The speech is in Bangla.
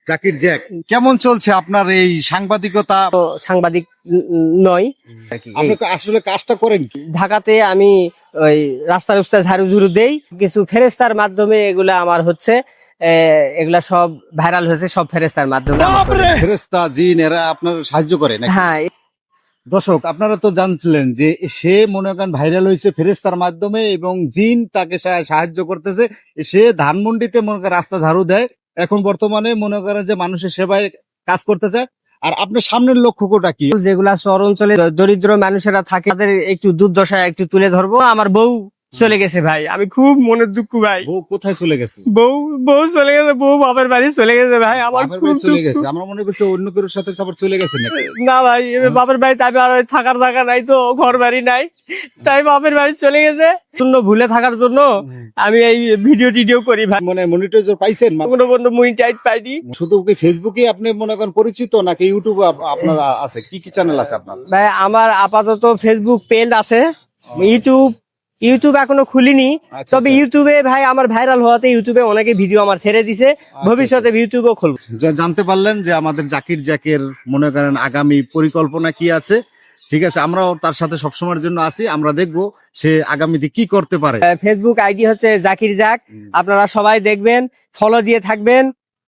জাকির জ্যাক, কেমন চলছে আপনার এই সাংবাদিকতা? সাংবাদিক নয়। আপনি আসলে কাজটা করেন কি? ঢাকাতে আমি ওই রাস্তায় রাস্তায় ঝাড়ু ঝুড়ু দেই, কিছু ফেরেস্তার মাধ্যমে এগুলা আমার হচ্ছে, এগুলা সব ভাইরাল হয়েছে সব ফেরেস্তার মাধ্যমে আমার করে। ফেরেশতা জিন এরা আপনার সাহায্য করে নাকি? হ্যাঁ, দর্শক, আপনারা তো জানছিলেন যে সে মনে করেন ভাইরাল হয়েছে ফেরেশতার মাধ্যমে এবং জিন তাকে সাহায্য করতেছে। সে ধানমন্ডিতে মনে করেন রাস্তা ঝাড়ু দেয়, এখন বর্তমানে মনে করেন যে মানুষের সেবায় কাজ করতেছে। আর আপনার সামনের লক্ষ্যটা কি? যেগুলা শহর অঞ্চলে দরিদ্র মানুষেরা থাকে তাদের একটু দুর্দশা একটু তুলে ধরবো। আমার বউ চলে গেছে ভাই, আমি খুব মনের দুঃখ ভাই। বউ কোথায় চলে গেছে? বউ চলে গেছে, বউ বাপের বাড়ি চলে গেছে ভাই, আমার বাপের খুব বাড়ি চলে দুঃখ। গেছে, আমরা মনে করছি অন্য কারোর সাথে আবার চলে গেছে নাকি? না ভাই, এবার বাপের বাড়িতে আমি আর থাকার জায়গা নাই, তো ঘর বাড়ি নাই, তাই বাপের বাড়ি চলে গেছে। শূন্য ভুলে থাকার জন্য আমি এই ভিডিও টিডিও করি ভাই। মানে মনিটাইজার পাইছেন? কোনো বন্ধু মনিটাইজ পাইনি। শুধু কি ফেসবুকে আপনি মনে করেন পরিচিত নাকি ইউটিউবে আপনার আছে? কি কি চ্যানেল আছে আপনার? ভাই আমার আপাতত ফেসবুক পেজ আছে, ইউটিউব এখনো খুলিনি। আচ্ছা, তবে আচ্ছা। ইউটিউবে ভাই আমার ভাইরাল হওয়াতে ইউটিউবে অনেকে ভিডিও আমার ছেড়ে দিছে, ভবিষ্যতে ইউটিউবও খুলবো। জানতে পারলেন যে আমাদের জাকির জ্যাকের মনে করেন আগামী পরিকল্পনা কি আছে। ঠিক আছে, আমরাও তার সাথে সবসময়ের জন্য আছি, আমরা দেখবো সে আগামীতে কি করতে পারে। ফেসবুক আইডি হচ্ছে জাকির জ্যাক, আপনারা সবাই দেখবেন, ফলো দিয়ে থাকবেন।